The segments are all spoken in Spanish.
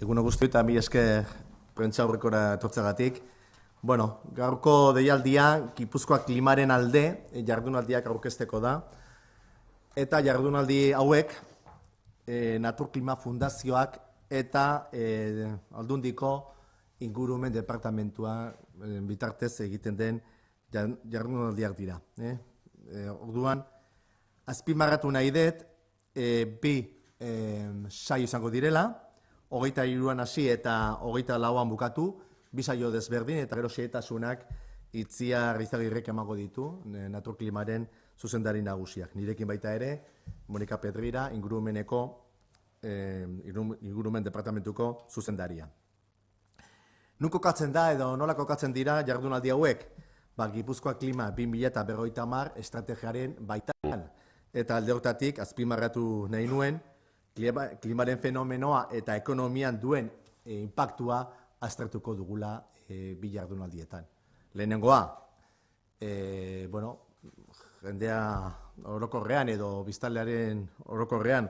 Eguno guzti eta mi esker prentsaurrekora etortzagatik. Bueno, gaurko deialdia Gipuzkoa klimaren alde jardunaldiak aurkezteko da. Eta jardunaldi hauek Naturklima Fundazioak eta Aldundiko Ingurumen Departamentua bitartez egiten den jardunaldiak dira. Orduan, azpimarratu nahi dut, bi saio izango direla, 23an hasi eta 24an bukatu, bi saio desberdin eta gero xehetasunak Itziar Izagirrek emango ditu, Naturklimaren zuzendari nagusiak. Nirekin baita ere, Monika Pedrira, Ingurumen Departamentuko zuzendaria. Nun kokatzen da edo nola kokatzen dira jardunaldi hauek? Gipuzkoa Klima 2050 estrategiaren baitan. Eta alde hortatik, azpimarratu nahi nuen, klimaren fenomenoa eta ekonomian duen inpaktua aztertuko dugula bi jardunaldietan. Lehenengoa, jendea orokorrean edo biztanlearen orokorrean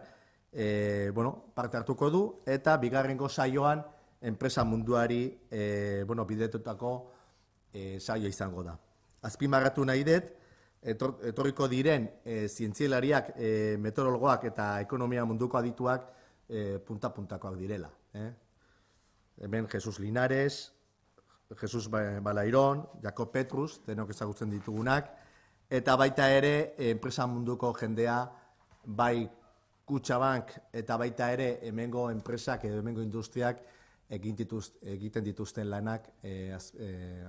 parte hartuko du, eta bigarrengo saioan enpresa munduari bidetutako saio izango da. Azpimarratu nahi dut, etorriko diren zientzialariak, meteorologoak eta ekonomia munduko adituak punta-puntakoak direla. Hemen Jesus Linares, Jesus Balairón, Jakob Petrus, denok ezagutzen ditugunak, eta baita ere enpresa munduko jendea, bai Kutxabank eta baita ere hemengo enpresak edo hemengo industriak egiten dituzten lanak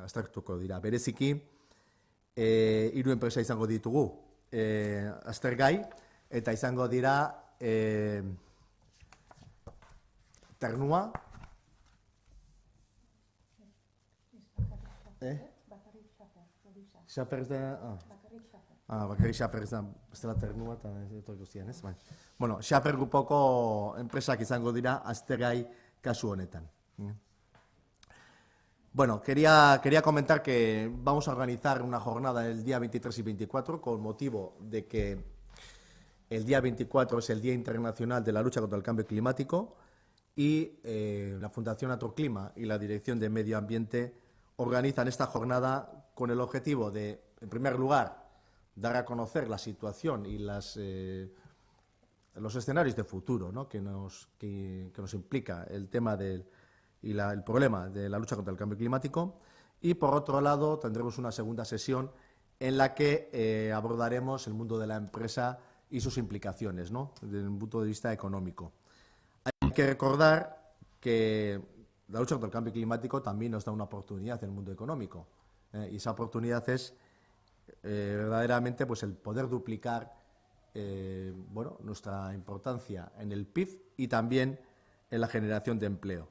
aztertuko dira. Bereziki, 3 enpresa izango ditugu aztergai, eta izango dira Ternua, Xaper ez da... Bakarrik Xaper ez da, ez dela Ternua eta etoriko zian, ez? Bueno, Xaper grupoko enpresak izango dira aztergai kasu honetan. Bueno, quería comentar que vamos a organizar una jornada el día 23 y 24 con motivo de que el día 24 es el Día Internacional de la Lucha contra el Cambio Climático y la Fundación Naturklima y la Dirección de Medio Ambiente organizan esta jornada con el objetivo de, en primer lugar, dar a conocer la situación y los escenarios de futuro, ¿no? que nos implica el tema el problema de la lucha contra el cambio climático, y por otro lado tendremos una segunda sesión en la que abordaremos el mundo de la empresa y sus implicaciones, ¿no? Desde un punto de vista económico. Hay que recordar que la lucha contra el cambio climático también nos da una oportunidad en el mundo económico, y esa oportunidad es verdaderamente pues, el poder duplicar nuestra importancia en el PIB y también en la generación de empleo.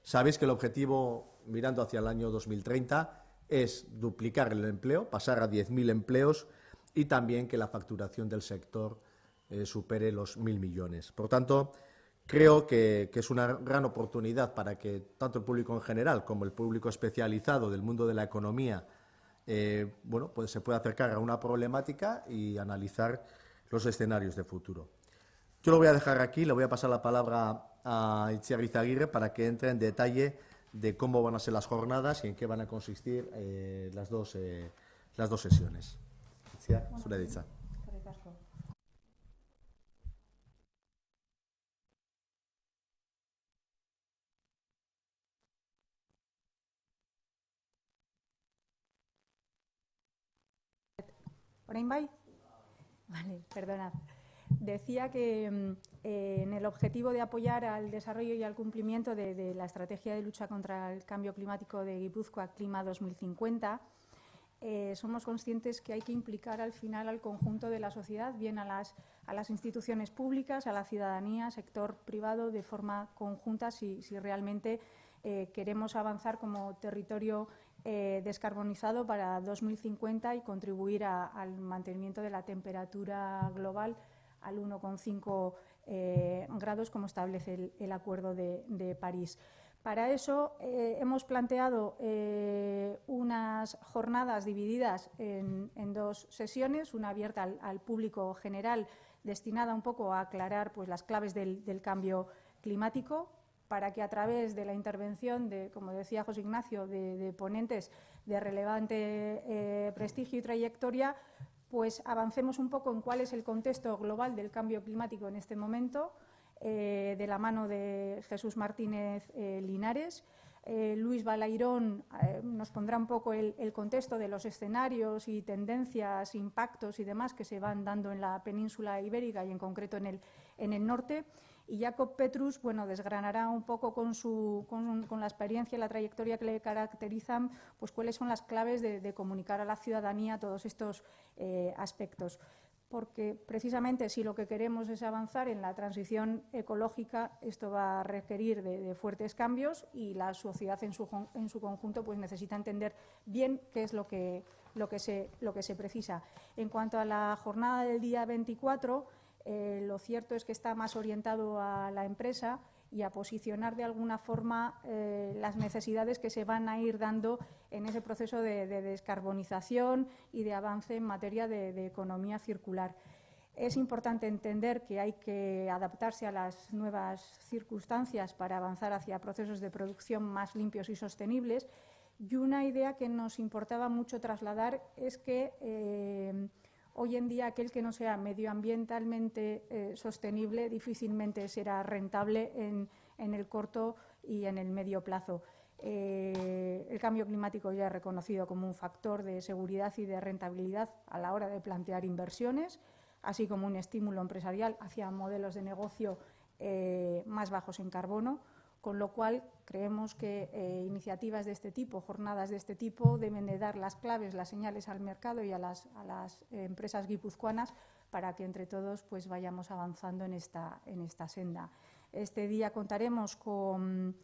Sabéis que el objetivo, mirando hacia el año 2030, es duplicar el empleo, pasar a 10.000 empleos y también que la facturación del sector supere los 1.000 millones. Por tanto, creo que es una gran oportunidad para que tanto el público en general como el público especializado del mundo de la economía pues se pueda acercar a una problemática y analizar los escenarios de futuro. Yo lo voy a dejar aquí, le voy a pasar la palabra a Itziar Izagirre para que entre en detalle de cómo van a ser las jornadas y en qué van a consistir las dos sesiones. Itziar, zure ditza. ¿Orain bai? Vale, perdonad. Decía que en el objetivo de apoyar al desarrollo y al cumplimiento de la estrategia de lucha contra el cambio climático de Gipuzkoa Klima 2050, somos conscientes que hay que implicar al final al conjunto de la sociedad, bien a las instituciones públicas, a la ciudadanía, sector privado, de forma conjunta si realmente queremos avanzar como territorio descarbonizado para 2050 y contribuir al mantenimiento de la temperatura global al 1,5 grados, como establece el Acuerdo de París. Para eso hemos planteado unas jornadas divididas en 2 sesiones, una abierta al público general, destinada un poco a aclarar pues, las claves del cambio climático, para que a través de la intervención de, como decía José Ignacio, de ponentes de relevante prestigio y trayectoria, pues avancemos un poco en cuál es el contexto global del cambio climático en este momento, de la mano de Jesús Martínez Linares. Luis Balairón nos pondrá un poco el contexto de los escenarios y tendencias, impactos y demás que se van dando en la península ibérica y en concreto en el norte. Y Jakob Petrus, bueno, desgranará un poco con la experiencia y la trayectoria que le caracterizan, pues cuáles son las claves de comunicar a la ciudadanía todos estos aspectos. Porque precisamente si lo que queremos es avanzar en la transición ecológica, esto va a requerir de fuertes cambios y la sociedad en su conjunto pues necesita entender bien qué es lo que se precisa. En cuanto a la jornada del día 24, lo cierto es que está más orientado a la empresa y a posicionar de alguna forma las necesidades que se van a ir dando en ese proceso de descarbonización y de avance en materia de economía circular. Es importante entender que hay que adaptarse a las nuevas circunstancias para avanzar hacia procesos de producción más limpios y sostenibles. Y una idea que nos importaba mucho trasladar es que hoy en día aquel que no sea medioambientalmente sostenible difícilmente será rentable en el corto y en el medio plazo. El cambio climático ya es reconocido como un factor de seguridad y de rentabilidad a la hora de plantear inversiones, así como un estímulo empresarial hacia modelos de negocio más bajos en carbono, con lo cual creemos que iniciativas de este tipo, jornadas de este tipo, deben de dar las claves, las señales al mercado y a las empresas guipuzcoanas para que entre todos pues vayamos avanzando en esta senda. Este día contaremos con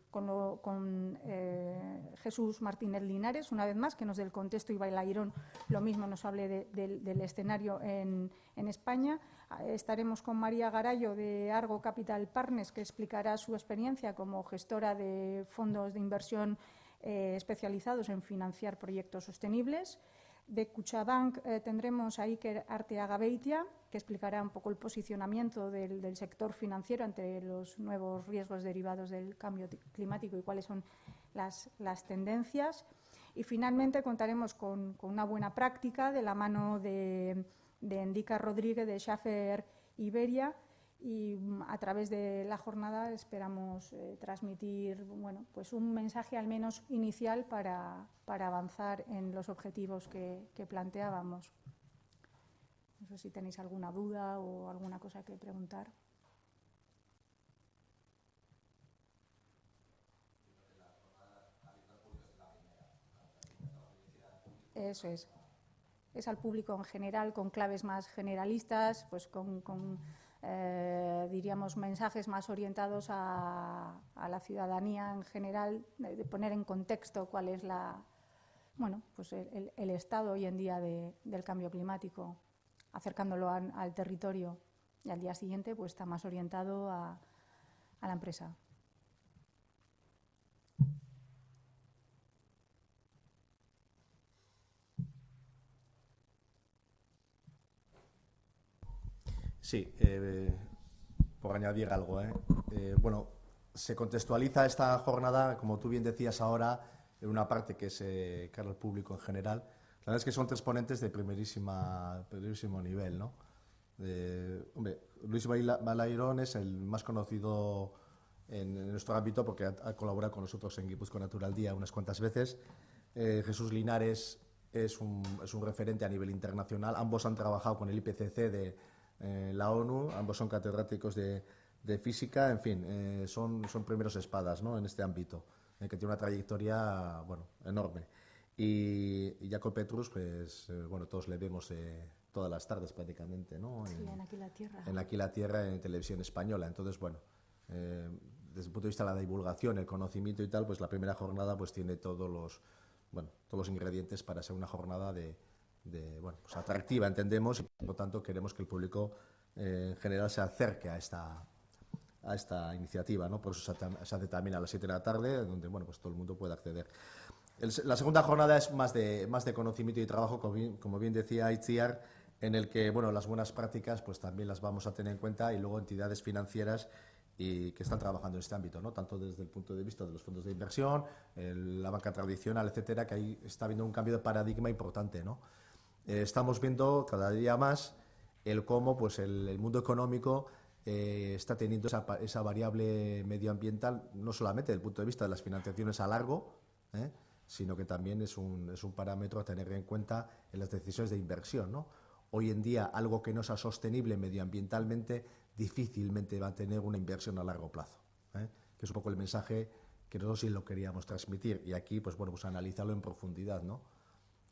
Jesús Martínez Linares, una vez más, que nos dé el contexto, y Balairón lo mismo nos hable del escenario en España. Estaremos con María Garayo de Argo Capital Partners, que explicará su experiencia como gestora de fondos de inversión especializados en financiar proyectos sostenibles. De Kutxabank tendremos a Iker Arteagabeitia, que explicará un poco el posicionamiento del sector financiero ante los nuevos riesgos derivados del cambio climático y cuáles son las tendencias. Y finalmente contaremos con una buena práctica de la mano de Endika Rodríguez de Schaffer Iberia, y a través de la jornada esperamos transmitir pues un mensaje al menos inicial para avanzar en los objetivos que planteábamos. No sé si tenéis alguna duda o alguna cosa que preguntar. Eso es. Es al público en general, con claves más generalistas, pues diríamos, mensajes más orientados a la ciudadanía en general, de poner en contexto cuál es pues el estado hoy en día del cambio climático, acercándolo al territorio, y al día siguiente pues está más orientado a la empresa. Sí, por añadir algo. Bueno, se contextualiza esta jornada, como tú bien decías ahora, en una parte que es cara al público en general. La verdad es que son tres ponentes de primerísimo nivel, ¿no? Hombre, Luis Balairón es el más conocido en nuestro ámbito porque ha colaborado con nosotros en Guipúzcoa Natural Día unas cuantas veces. Jesús Linares es un referente a nivel internacional. Ambos han trabajado con el IPCC de la ONU, ambos son catedráticos de física, en fin, son primeros espadas, ¿no?, en este ámbito, que tiene una trayectoria enorme. Y Jakob Petrus, pues todos le vemos todas las tardes prácticamente, ¿no? Sí, en Aquí la Tierra. En Aquí la Tierra, en televisión española. Entonces, desde el punto de vista de la divulgación, el conocimiento y tal, pues la primera jornada pues tiene todos los ingredientes para ser una jornada pues atractiva, entendemos, y por lo tanto queremos que el público en general se acerque a esta iniciativa, ¿no? Por eso se hace también a las 7 de la tarde, donde pues todo el mundo puede acceder. La segunda jornada es más de conocimiento y trabajo, como bien decía Itziar, en el que las buenas prácticas pues también las vamos a tener en cuenta, y luego entidades financieras y que están trabajando en este ámbito, ¿no? Tanto desde el punto de vista de los fondos de inversión, la banca tradicional, etcétera, que ahí está habiendo un cambio de paradigma importante, ¿no? Estamos viendo cada día más el cómo pues, el mundo económico está teniendo esa variable medioambiental, no solamente desde el punto de vista de las financiaciones a largo, sino que también es un parámetro a tener en cuenta en las decisiones de inversión, ¿no? Hoy en día, algo que no sea sostenible medioambientalmente difícilmente va a tener una inversión a largo plazo, que es un poco el mensaje que nosotros sí lo queríamos transmitir, y aquí pues bueno, pues analizarlo en profundidad, ¿no?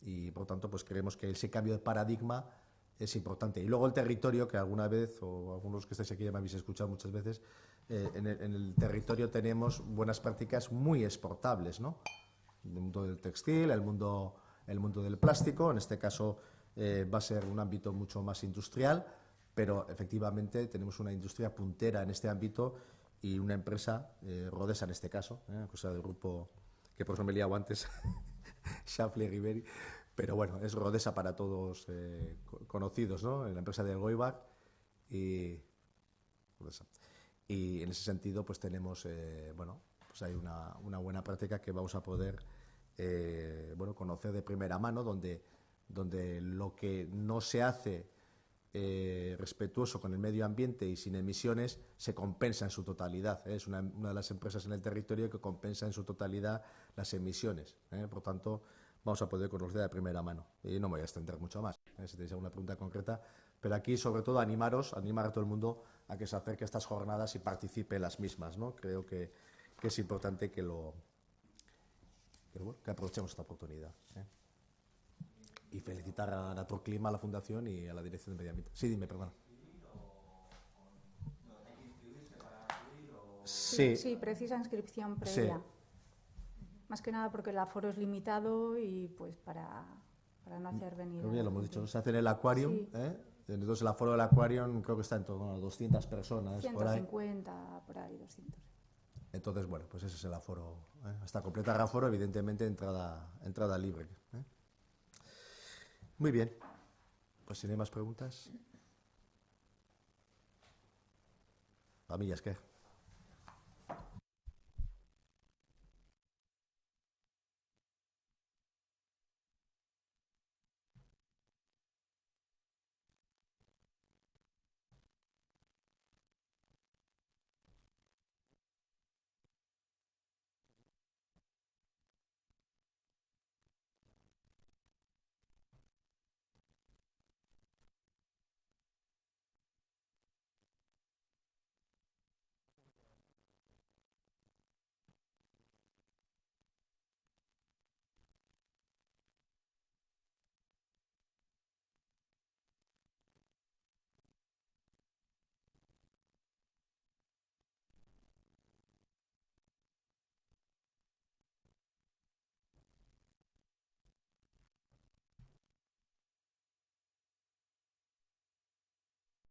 Y por tanto pues creemos que ese cambio de paradigma es importante. Y luego el territorio, que alguna vez, o algunos que estáis aquí ya me habéis escuchado muchas veces, en el territorio tenemos buenas prácticas muy exportables, ¿no? El mundo del textil, el mundo del plástico, en este caso va a ser un ámbito mucho más industrial, pero efectivamente tenemos una industria puntera en este ámbito y una empresa, Rodesa en este caso, cosa del grupo que por eso me he liado antes, Scheffler Riveri, pero bueno, es Rodesa para todos conocidos, ¿no? La empresa de Elgoibar y Rodesa. Y en ese sentido, pues tenemos, bueno, pues hay una buena práctica que vamos a poder, bueno, conocer de primera mano, donde lo que no se hace respetuoso con el medio ambiente y sin emisiones se compensa en su totalidad. Es una de las empresas en el territorio que compensa en su totalidad las emisiones. Por tanto, vamos a poder conocer de primera mano. Y no me voy a extender mucho más, si tenéis alguna pregunta concreta. Pero aquí, sobre todo, animar a todo el mundo a que se acerque a estas jornadas y participe en las mismas, ¿no? Creo que es importante que aprovechemos esta oportunidad. Y felicitar a Naturclima, a la Fundación y a la Dirección de Medio Ambiente. Sí, dime, perdona. Sí, precisa inscripción previa. Sí. Más que nada porque el aforo es limitado y pues para no hacer venir... Creo que ya lo hemos dicho, se hace en el Aquarium, sí. Entonces el aforo del Aquarium creo que está en torno a 200 personas. 150, por ahí 200. Entonces, bueno, pues ese es el aforo. Hasta completar aforo, evidentemente, entrada libre. Muy bien. Pues si no hay más preguntas. A mí ya es que...